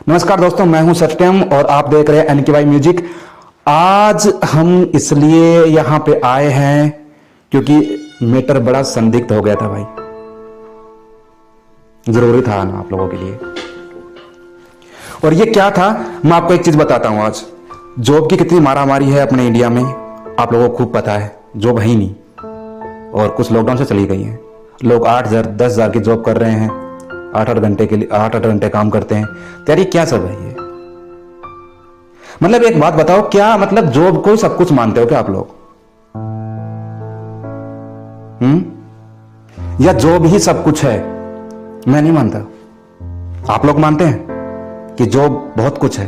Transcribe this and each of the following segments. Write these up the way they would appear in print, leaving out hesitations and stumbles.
नमस्कार दोस्तों, मैं हूं सत्यम और आप देख रहे हैं एनकेवाई म्यूजिक। आज हम इसलिए यहां पे आए हैं क्योंकि मैटर बड़ा संदिग्ध हो गया था भाई। जरूरी था ना आप लोगों के लिए। और ये क्या था, मैं आपको एक चीज बताता हूं। आज जॉब की कितनी मारामारी है अपने इंडिया में, आप लोगों को खूब पता है। जॉब है ही नहीं और कुछ लॉकडाउन से चली गई है। लोग 8,000 10,000 की जॉब कर रहे हैं, 8-8 घंटे के लिए 8-8 घंटे काम करते हैं। तो यार ये क्या सब है ये? मतलब एक बात बताओ, क्या मतलब जॉब को सब कुछ मानते हो क्या आप लोग? या जॉब ही सब कुछ है? मैं नहीं मानता। आप लोग मानते हैं कि जॉब बहुत कुछ है,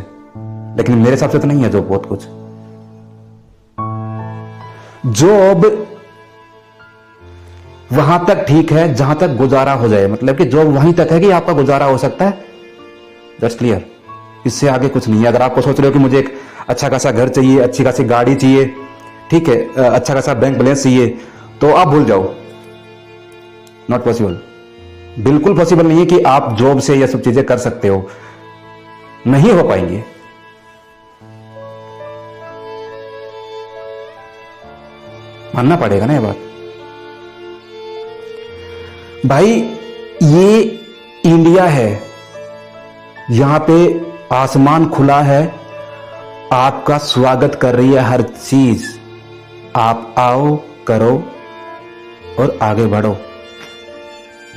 लेकिन मेरे हिसाब से तो नहीं है जॉब बहुत कुछ। जॉब वहां तक ठीक है जहां तक गुजारा हो जाए, मतलब कि जॉब वहीं तक है कि आपका गुजारा हो सकता है। That's clear. इससे आगे कुछ नहीं है। अगर आपको सोच रहे हो कि मुझे एक अच्छा खासा घर चाहिए, अच्छी खासी गाड़ी चाहिए, ठीक है, अच्छा खासा बैंक बैलेंस चाहिए, तो आप भूल जाओ। Not possible. बिल्कुल पॉसिबल नहीं है कि आप जॉब से यह सब चीजें कर सकते हो। नहीं हो पाएंगे। मानना पड़ेगा ना ये बात भाई। ये इंडिया है, यहां पे आसमान खुला है, आपका स्वागत कर रही है हर चीज। आप आओ, करो और आगे बढ़ो।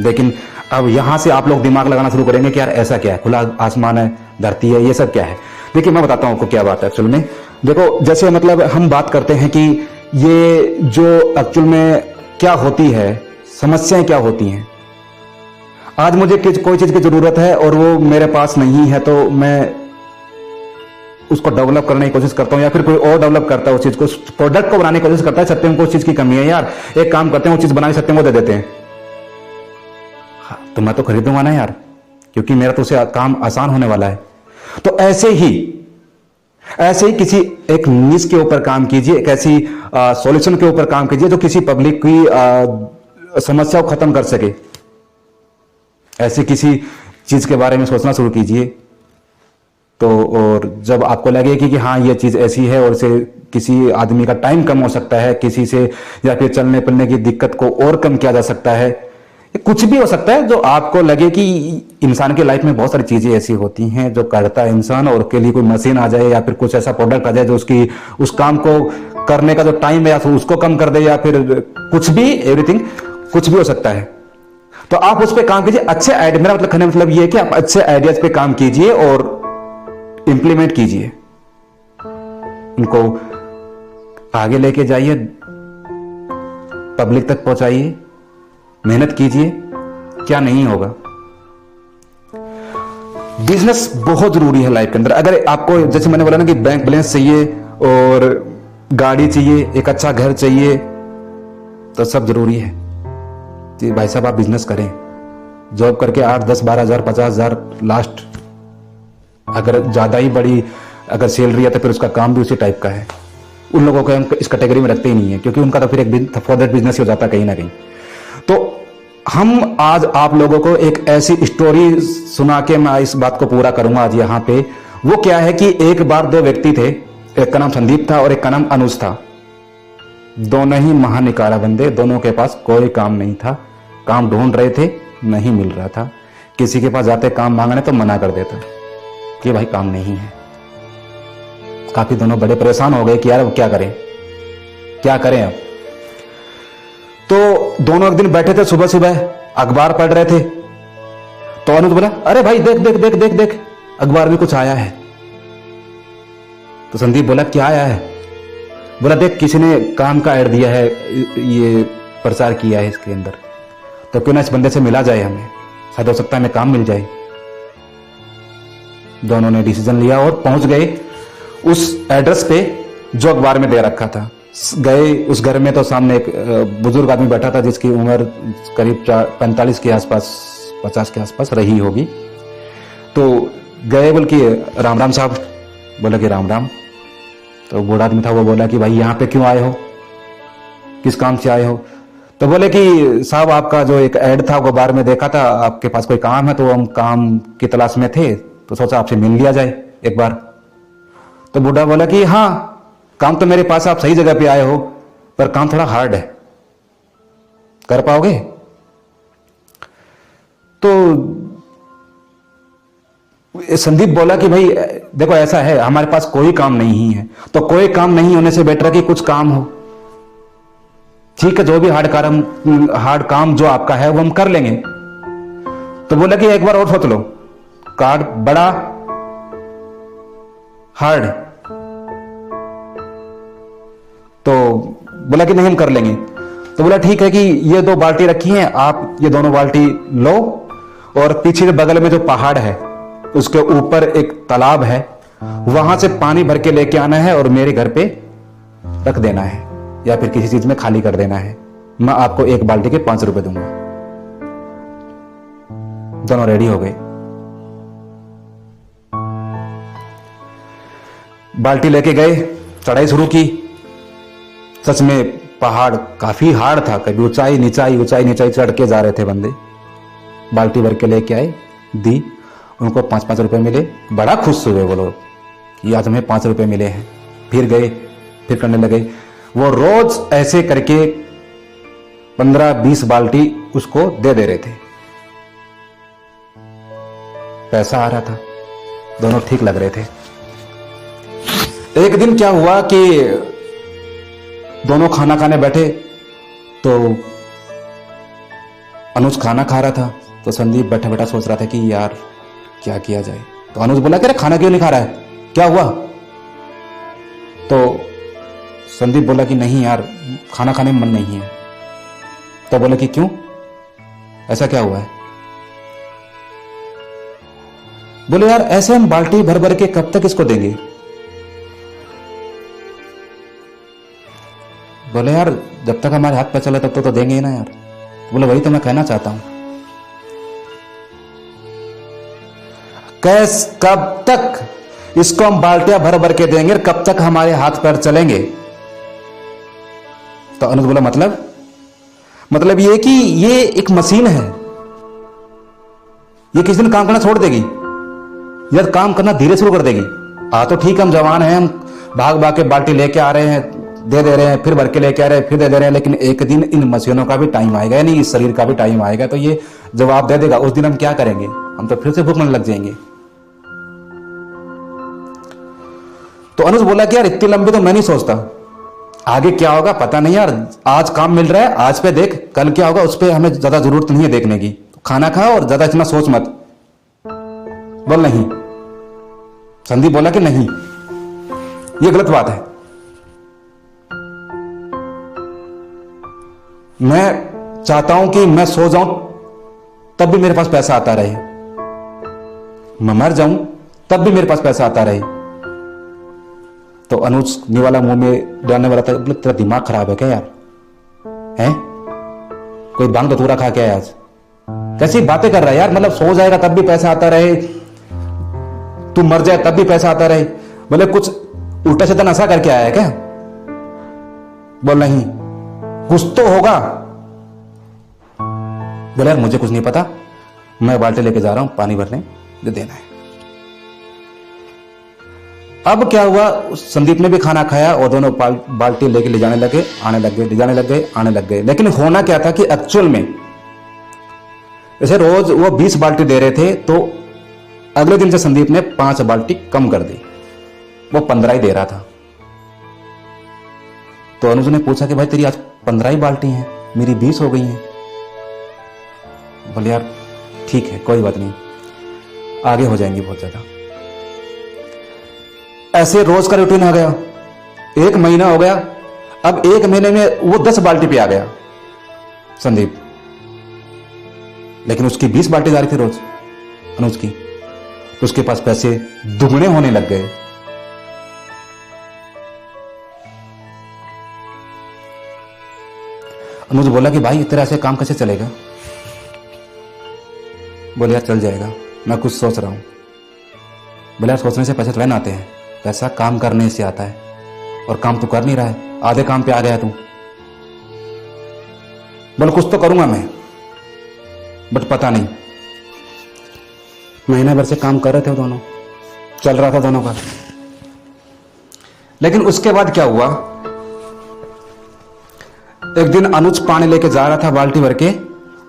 लेकिन अब यहां से आप लोग दिमाग लगाना शुरू करेंगे कि यार ऐसा क्या है, खुला आसमान है, धरती है, ये सब क्या है। देखिए मैं बताता हूं आपको क्या बात है एक्चुअल में। देखो, जैसे मतलब हम बात करते हैं कि ये जो एक्चुअल में क्या होती है, समस्याएं क्या होती हैं। आज मुझे कोई चीज की जरूरत है और वो मेरे पास नहीं है, तो मैं उसको डेवलप करने की कोशिश करता हूं, या फिर कोई और डेवलप करता है उस चीज को, प्रोडक्ट को बनाने की कोशिश करता है। सत्यम को उस चीज की कमी है, यार एक काम करते हैं, वो चीज बनाने सत्यम को दे देते हैं। हाँ, तो मैं तो खरीदूंगा ना यार, क्योंकि मेरा तो उसे काम आसान होने वाला है। तो ऐसे ही किसी एक नीश के ऊपर काम कीजिए, एक ऐसी सॉल्यूशन के ऊपर काम कीजिए जो किसी पब्लिक की समस्या को खत्म कर सके। ऐसे किसी चीज के बारे में सोचना शुरू कीजिए। तो और जब आपको लगे कि हाँ ये चीज ऐसी है और इसे किसी आदमी का टाइम कम हो सकता है, किसी से या फिर चलने फिरने की दिक्कत को और कम किया जा सकता है, कुछ भी हो सकता है जो आपको लगे कि इंसान की लाइफ में बहुत सारी चीजें ऐसी होती हैं जो करता है इंसान, और के लिए कोई मशीन आ जाए या फिर कुछ ऐसा प्रोडक्ट आ जाए जो उसकी उस काम को करने का जो टाइम है या फिर उसको कम कर दे, या फिर कुछ भी, एवरीथिंग, कुछ भी हो सकता है। तो आप उस पर काम कीजिए। अच्छे आइडिया, मेरा मतलब कहने मतलब ये है कि आप अच्छे आइडियाज पे काम कीजिए और इंप्लीमेंट कीजिए, उनको आगे लेके जाइए, पब्लिक तक पहुंचाइए, मेहनत कीजिए। क्या नहीं होगा। बिजनेस बहुत जरूरी है लाइफ के अंदर। अगर आपको, जैसे मैंने बोला ना कि बैंक बैलेंस चाहिए और गाड़ी चाहिए, एक अच्छा घर चाहिए, तो सब जरूरी है। तो भाई साहब आप बिजनेस करें, जॉब करके 8, 10, 12,000, 50,000 लास्ट, अगर ज्यादा ही बड़ी अगर सैलरी है तो फिर उसका काम भी उसी टाइप का है। उन लोगों को हम इस कैटेगरी में रखते ही नहीं है, क्योंकि उनका तो फिर एक फॉरवर्ड बिजनेस ही हो जाता है कहीं ना कहीं। तो हम आज आप लोगों को एक ऐसी स्टोरी सुना के मैं इस बात को पूरा करूंगा आज यहां पे। वो क्या है कि एक बार 2 व्यक्ति थे, एक का नाम संदीप था और एक का नाम अनुज था। दोनों ही महानिकाला बंदे, दोनों के पास कोई काम नहीं था, काम ढूंढ रहे थे, नहीं मिल रहा था। किसी के पास जाते काम मांगने तो मना कर देता कि भाई काम नहीं है। काफी दोनों बड़े परेशान हो गए कि यार अब क्या करें अब। तो दोनों एक दिन बैठे थे, सुबह सुबह अखबार पढ़ रहे थे। तो अनुज बोला, अरे भाई देख देख देख देख देख, अखबार में कुछ आया है। तो संदीप बोला, क्या आया है? बोला, देख किसी ने काम का ऐड दिया है, ये प्रचार किया है इसके अंदर, तो क्यों ना इस बंदे से मिला जाए, हमें शायद हो सकता है हमें काम मिल जाए। दोनों ने डिसीजन लिया और पहुंच गए उस एड्रेस पे जो अखबार में दे रखा था। गए उस घर में, तो सामने एक बुजुर्ग आदमी बैठा था जिसकी उम्र करीब 45 के आसपास, 50 के आसपास रही होगी। तो गए, बोल के राम राम साहब। बोला कि राम राम। तो बूढ़ा आदमी था, वो बोला कि भाई यहाँ पे क्यों आए हो, किस काम से आए हो? तो बोले कि साहब आपका जो एक ऐड था अखबार में देखा था, आपके पास कोई काम है? तो हम काम की तलाश में थे, तो सोचा आपसे मिल लिया जाए एक बार। तो बूढ़ा बोला कि हाँ, काम तो मेरे पास, आप सही जगह पे आए हो, पर काम थोड़ा हार्ड है, कर पाओगे? तो संदीप बोला कि भाई देखो ऐसा है, हमारे पास कोई काम नहीं है, तो कोई काम नहीं होने से बेटर है कि कुछ काम हो। ठीक है, जो भी हार्ड काम जो आपका है वो हम कर लेंगे। तो बोला कि एक बार और सोच लो, कार्ड बड़ा हार्ड, तो बोला कि नहीं हम कर लेंगे। तो बोला ठीक है कि ये 2 बाल्टी रखी हैं, आप ये दोनों बाल्टी लो, और पीछे के बगल में जो पहाड़ है उसके ऊपर एक तालाब है, वहां से पानी भर के लेके आना है और मेरे घर पे रख देना है, या फिर किसी चीज में खाली कर देना है। मैं आपको 1 बाल्टी के 5 रुपए दूंगा। दोनों रेडी हो गए, बाल्टी लेके गए, चढ़ाई शुरू की। सच में पहाड़ काफी हार्ड था, कभी ऊंचाई नीचाई चढ़ के जा रहे थे बंदे। बाल्टी भर के लेके आए, दी, उनको 5-5 रुपए मिले। बड़ा खुश हुए वो लोग कि आज हमें 5 रुपए मिले हैं। फिर गए, फिर करने लगे। वो रोज ऐसे करके 15-20 बाल्टी उसको दे रहे थे, पैसा आ रहा था, दोनों ठीक लग रहे थे। एक दिन क्या हुआ कि दोनों खाना खाने बैठे, तो अनुज खाना खा रहा था, तो संदीप बैठा बैठा सोच रहा था कि यार क्या किया जाए। तो अनुज बोला कि अरे खाना क्यों नहीं खा रहा है, क्या हुआ? तो संदीप बोला कि नहीं यार, खाना खाने में मन नहीं है। तो बोला कि क्यों, ऐसा क्या हुआ है? बोले यार ऐसे हम बाल्टी भर भर के कब तक इसको देंगे? बोले यार जब तक हमारे हाथ पे चले तब तक तो देंगे ही ना यार। बोले वही तो मैं कहना चाहता हूं, कब तक इसको हम बाल्टियां भर भर के देंगे, कब तक हमारे हाथ पैर चलेंगे? तो अनुज बोला मतलब ये कि ये एक मशीन है, ये किसी दिन काम करना छोड़ देगी या काम करना धीरे शुरू कर देगी। तो ठीक है, हम जवान हैं, हम भाग भाग के बाल्टी लेके आ रहे हैं, दे दे रहे हैं, फिर भर के लेके आ रहे हैं, फिर दे दे रहे हैं, लेकिन एक दिन इन मशीनों का भी टाइम आएगा, यानी इस शरीर का भी टाइम आएगा, तो ये जवाब दे देगा। उस दिन हम क्या करेंगे? हम तो फिर से भूखने लग जाएंगे। तो अनुज बोला कि यार इतनी लंबी तो मैं नहीं सोचता, आगे क्या होगा पता नहीं यार, आज काम मिल रहा है, आज पे देख, कल क्या होगा उस पर हमें ज्यादा जरूरत नहीं है देखने की। खाना खा और ज्यादा इतना सोच मत। बोल नहीं। संदीप बोला कि नहीं, ये गलत बात है। मैं चाहता हूं कि मैं सो जाऊं तब भी मेरे पास पैसा आता रहे, मैं मर जाऊं तब भी मेरे पास पैसा आता रहे। तो अनुज निवाला मुंह में डालने वाला था, बोले तेरा दिमाग खराब है क्या यार? हैं? कोई बांग धतूरा खा के आया आज? कैसी बातें कर रहा है यार? मतलब सो जाएगा तब भी पैसा आता रहे, तू मर जाए तब भी पैसा आता रहे। बोले कुछ उल्टा सीधा नशा करके आया है क्या? बोल नहीं, कुछ तो होगा। बोले यार मुझे कुछ नहीं पता, मैं बाल्टी लेके जा रहा हूं पानी भरने, दे देना है। अब क्या हुआ, संदीप ने भी खाना खाया और दोनों बाल्टी लेके ले जाने लगे, आने लग गए, ले जाने लग गए, आने लग गए। लेकिन होना क्या था कि एक्चुअल में जैसे रोज वो 20 बाल्टी दे रहे थे, तो अगले दिन से संदीप ने 5 बाल्टी कम कर दी, वो 15 ही दे रहा था। तो अनुज ने पूछा कि भाई तेरी आज 15 ही बाल्टी हैं, मेरी 20 हो गई हैं। बोले यार ठीक है, कोई बात नहीं, आगे हो जाएंगी बहुत ज्यादा। ऐसे रोज का रूटीन आ गया, 1 महीना हो गया। अब 1 महीने में वो 10 बाल्टी पे आ गया संदीप, लेकिन उसकी 20 बाल्टी जा रही थी रोज अनुज की, तो उसके पास पैसे दुगने होने लग गए। अनुज बोला कि भाई तेरा ऐसे काम कैसे चलेगा? बोले यार चल जाएगा, मैं कुछ सोच रहा हूं। बोले यार सोचने से पैसे थोड़े ना आते हैं, पैसा काम करने से आता है, और काम तो कर नहीं रहा है, आधे काम पे आ गया तू। बोले कुछ तो करूंगा मैं, बट पता नहीं। महीने भर से काम कर रहे थे वो दोनों, चल रहा था दोनों का। लेकिन उसके बाद क्या हुआ, एक दिन अनुज पानी लेके जा रहा था बाल्टी भर के,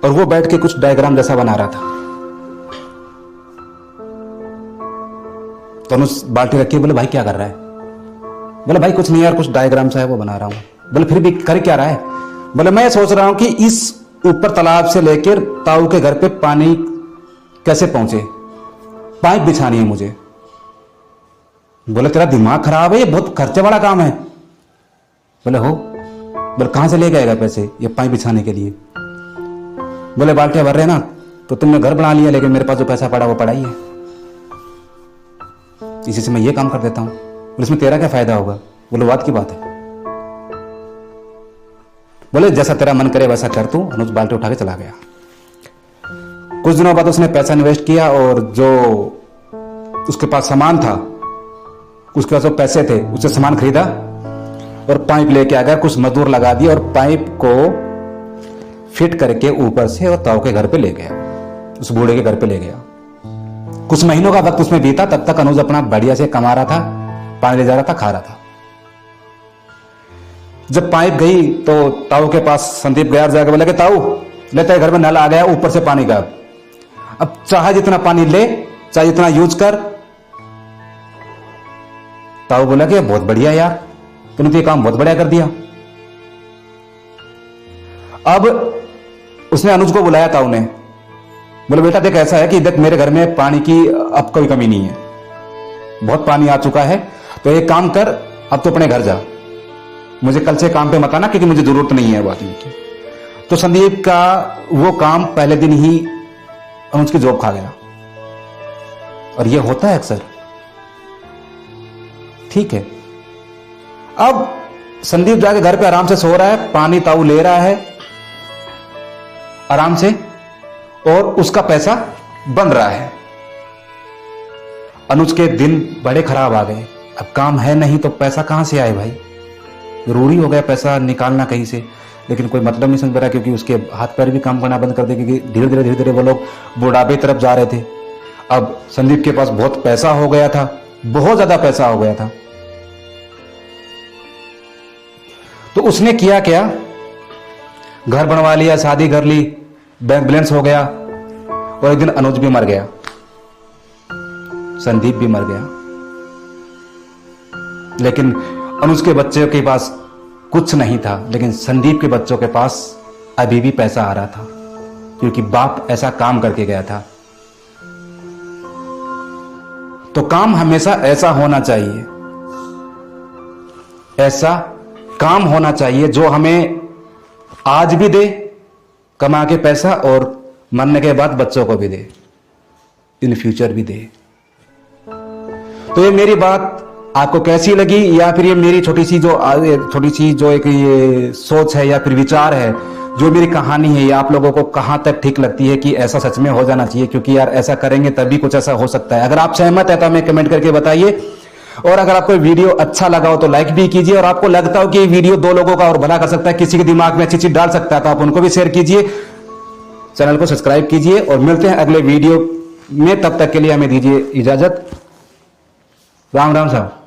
और वो बैठ के कुछ डायग्राम जैसा बना रहा था। तो अनुज बाल्टी रखी, बोले भाई क्या कर रहा है? बोले भाई कुछ नहीं यार, कुछ डायग्राम सा है वो बना रहा हूं। बोले फिर भी कर क्या रहा है? बोले मैं सोच रहा हूं कि इस ऊपर तालाब से लेकर ताऊ के घर पे पानी कैसे पहुंचे, पाइप बिछानी है मुझे। बोले तेरा दिमाग खराब है, ये बहुत खर्चे वाला काम है। बोले हो? बोले कहां से ले आएगा पैसे ये पाइप बिछाने के लिए? बोले बाल्टियां भर रहे ना, तो तुमने घर बना लिया, लेकिन मेरे पास जो पैसा पड़ा वो पड़ा ही है, इसी से मैं ये काम कर देता हूं। बोले इसमें तेरा क्या फायदा होगा? बोले बात की बात है। बोले जैसा तेरा मन करे वैसा कर तू। अनुज बाल्टी उठा के चला गया। कुछ दिनों बाद उसने पैसा इन्वेस्ट किया, और जो उसके पास सामान था, उसके पास जो पैसे थे, उससे सामान खरीदा और पाइप लेके आ गया, कुछ मजदूर लगा दिया और पाइप को फिट करके ऊपर से और ताऊ के घर पे ले गया, उस बूढ़े के घर पे ले गया। कुछ महीनों का वक्त उसमें बीता, तब तक अनुज अपना बढ़िया से कमा रहा था, पानी ले जा रहा था, खा रहा था। जब पाइप गई तो ताऊ के पास संदीप गया, जाकर बोला कि ताऊ ले, तेरे घर में नल आ गया, ऊपर से पानी का, अब चाहे जितना पानी ले, चाहे जितना यूज कर। ताऊ बोला कि बहुत बढ़िया यार, तूने तो ये काम बहुत बढ़िया कर दिया। अब उसने अनुज को बुलाया ताऊ ने, बोले बेटा देख ऐसा है कि देख मेरे घर में पानी की अब कोई कमी नहीं है, बहुत पानी आ चुका है, तो एक काम कर, अब तो अपने घर जा, मुझे कल से काम पे मत आना क्योंकि मुझे जरूरत नहीं है बात की। तो संदीप का वो काम पहले दिन ही अनुज की जॉब खा गया, और ये होता है अक्सर। ठीक है, अब संदीप जाके घर पे आराम से सो रहा है, पानी ताऊ ले रहा है आराम से, और उसका पैसा बन रहा है। अनुज के दिन बड़े खराब आ गए, अब काम है नहीं तो पैसा कहां से आए भाई, जरूरी हो गया पैसा निकालना कहीं से। लेकिन कोई मतलब नहीं समझ रहा, क्योंकि उसके हाथ पैर भी काम करना बंद कर दे, क्योंकि धीरे धीरे वो लोग बुढ़ापे तरफ जा रहे थे। अब संदीप के पास बहुत पैसा हो गया था, बहुत ज्यादा पैसा हो गया था। तो उसने किया क्या, घर बनवा लिया, शादी कर ली, बैंक बैलेंस हो गया, और एक दिन अनुज भी मर गया, संदीप भी मर गया। लेकिन अनुज के बच्चों के पास कुछ नहीं था, लेकिन संदीप के बच्चों के पास अभी भी पैसा आ रहा था, क्योंकि बाप ऐसा काम करके गया था। तो काम हमेशा ऐसा होना चाहिए, ऐसा काम होना चाहिए जो हमें आज भी दे कमा के पैसा, और मरने के बाद बच्चों को भी दे, इन फ्यूचर भी दे। तो ये मेरी बात आपको कैसी लगी, या फिर ये मेरी छोटी सी जो एक ये सोच है या फिर विचार है, जो मेरी कहानी है, ये आप लोगों को कहां तक ठीक लगती है कि ऐसा सच में हो जाना चाहिए? क्योंकि यार ऐसा करेंगे तभी कुछ ऐसा हो सकता है। अगर आप सहमत है तो हमें कमेंट करके बताइए, और अगर आपको वीडियो अच्छा लगा हो तो लाइक भी कीजिए, और आपको लगता हो कि ये वीडियो 2 लोगों का और भला कर सकता है, किसी के दिमाग में अच्छी चीज डाल सकता है, तो आप उनको भी शेयर कीजिए, चैनल को सब्सक्राइब कीजिए, और मिलते हैं अगले वीडियो में। तब तक के लिए हमें दीजिए इजाजत। राम राम साहब।